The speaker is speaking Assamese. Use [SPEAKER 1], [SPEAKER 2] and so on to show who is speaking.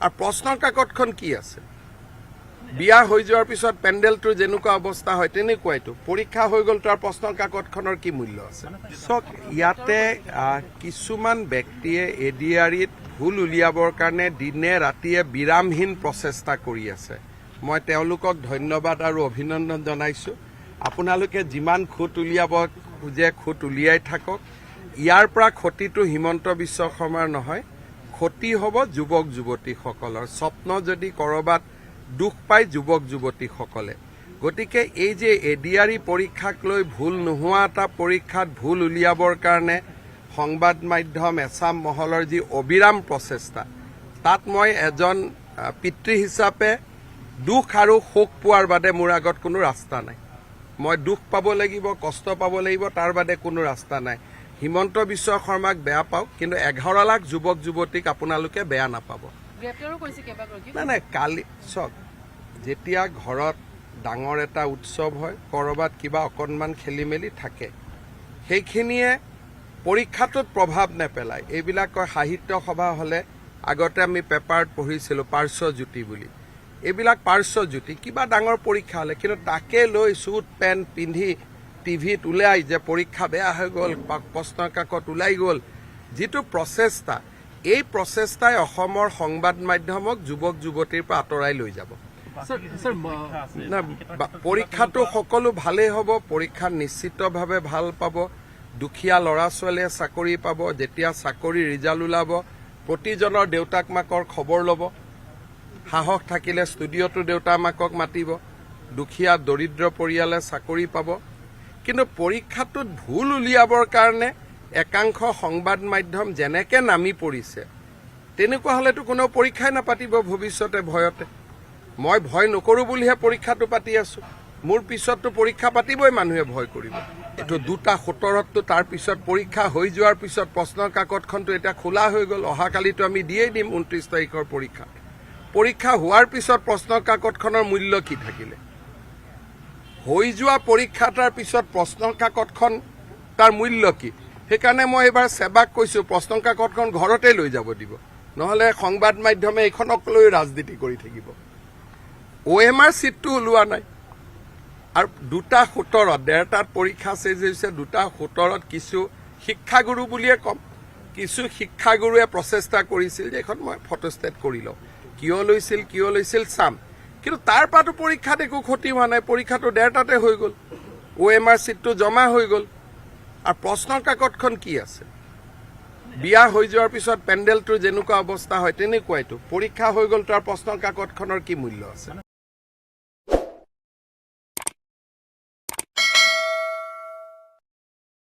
[SPEAKER 1] আৰু প্ৰশ্নৰ কাকতখন কি আছে বিয়া হৈ যোৱাৰ পিছত পেণ্ডেলটোৰ যেনেকুৱা অৱস্থা হয় তেনেকুৱাইতো পৰীক্ষা হৈ গ'ল তাৰ প্ৰশ্নৰ কাকতখনৰ কি মূল্য আছে চক ইয়াতে কিছুমান ব্যক্তিয়ে এডিআৰিত ভুল উলিয়াবৰ কাৰণে দিনে ৰাতিয়ে বিৰামহীন প্ৰচেষ্টা কৰি আছে মই তেওঁলোকক ধন্যবাদ আৰু অভিনন্দন জনাইছো আপোনালোকে যিমান খুঁত উলিয়াব খোজে খুঁত উলিয়াই থাকক ইয়াৰ পৰা ক্ষতিটো হিমন্ত বিশ্ব শৰ্মাৰ নহয় ক্ষতি হ'ব যুৱক যুৱতীসকলৰ স্বপ্ন যদি কৰবাত দুখ পায় যুৱক যুৱতীসকলে গতিকে এই যে এডিআৰি পৰীক্ষাক লৈ ভুল নোহোৱা এটা পৰীক্ষাত ভুল উলিয়াবৰ কাৰণে সংবাদ মাধ্যম এছাম মহলৰ যি অবিৰাম প্ৰচেষ্টা তাত মই এজন পিতৃ হিচাপে দুখ আৰু শোক পোৱাৰ বাদে মোৰ আগত কোনো ৰাস্তা নাই মই দুখ পাব লাগিব কষ্ট পাব লাগিব তাৰ বাদে কোনো ৰাস্তা নাই হিমন্ত বিশ্ব শৰ্মাক বেয়া পাওক কিন্তু 11 লাখ যুৱক যুৱতীক আপোনালোকে বেয়া নাপাব নাই কালি চক যেতিয়া ঘৰত ডাঙৰ এটা উৎসৱ হয় কৰবাত কিবা অকণমান খেলি মেলি থাকে সেইখিনিয়ে পৰীক্ষাটোত প্ৰভাৱ নেপেলায় এইবিলাক সাহিত্য সভা হলে আগতে আমি পেপাৰত পঢ়িছিলোঁ পাৰ্শ্বজ্যোতি বুলি এইবিলাক পাৰ্শ্বজ্যোতি কিবা ডাঙৰ পৰীক্ষা হলে কিন্তু তাকে লৈ চুট পেণ্ট পিন্ধি টিভিত ওলাই যে পৰীক্ষা বেয়া হৈ গ'ল প্ৰশ্নৰ কাকত ওলাই গ'ল যিটো প্ৰচেষ্টা এই প্ৰচেষ্টাই অসমৰ সংবাদ মাধ্যমক যুৱক যুৱতীৰ পৰা আঁতৰাই লৈ যাব পৰীক্ষাটো সকলো ভালেই হ'ব পৰীক্ষা নিশ্চিতভাৱে ভাল পাব দুখীয়া ল'ৰা ছোৱালীয়ে চাকৰি পাব যেতিয়া চাকৰি ৰিজাল্ট ওলাব প্ৰতিজনৰ দেউতাক মাকৰ খবৰ ল'ব সাহস থাকিলে ষ্টুডিঅ'টো দেউতা মাকক মাতিব দুখীয়া দৰিদ্ৰ পৰিয়ালে চাকৰি পাব কিন্তু পৰীক্ষাটোত ভুল উলিয়াবৰ কাৰণে একাংশ সংবাদ মাধ্যম যেনেকে নামি পৰিছে তেনেকুৱা হলেতো কোনো পৰীক্ষাই নাপাতিব ভৱিষ্যতে ভয়তে মই ভয় নকৰো বুলিহে পৰীক্ষাটো পাতি আছো মোৰ পিছততো পৰীক্ষা পাতিবই মানুহে ভয় কৰিব এইটো 2:17 তাৰ পিছত পৰীক্ষা হৈ যোৱাৰ পিছত প্ৰশ্নৰ কাকতখনটো এটা খোলা হৈ গ'ল অহাকালিতো আমি দিয়েই দিম 29 তাৰিখৰ পৰীক্ষা হোৱাৰ পিছত প্ৰশ্নৰ কাকতখনৰ মূল্য কি থাকিলে হৈ যোৱা পৰীক্ষা তাৰ পিছত প্ৰশ্নৰ কাকতখন তাৰ মূল্য কি সেইকাৰণে মই এবাৰ সেৱাক কৈছো প্ৰশ্নৰ কাকতখন ঘৰতে লৈ যাব দিব নহলে সংবাদ মাধ্যমে এইখনক লৈ ৰাজনীতি কৰি থাকিব OMR সিটটো ওলোৱা নাই আৰু 2:17 ডেৰটাত পৰীক্ষা চেজ হৈছে 2:17 কিছু শিক্ষাগুৰু বুলিয়ে কম কিছু শিক্ষাগুৰুৱে প্ৰচেষ্টা কৰিছিল যে এখন মই ফটোষ্টেট কৰি লওঁ কিয় লৈছিল চাম কিন্তু তাৰ পৰাতো পৰীক্ষাত একো ক্ষতি হোৱা নাই পৰীক্ষাটো 1:30টাতে হৈ গ'ল OMR সিটটো জমা হৈ গ'ল আৰু প্ৰশ্নৰ কাকতখন কি আছে বিয়া হৈ যোৱাৰ পিছত পেণ্ডেলটোৰ যেনেকুৱা অৱস্থা হয় তেনেকুৱাইতো পৰীক্ষা হৈ গ'ল তাৰ প্ৰশ্নৰ কাকতখনৰ কি মূল্য আছে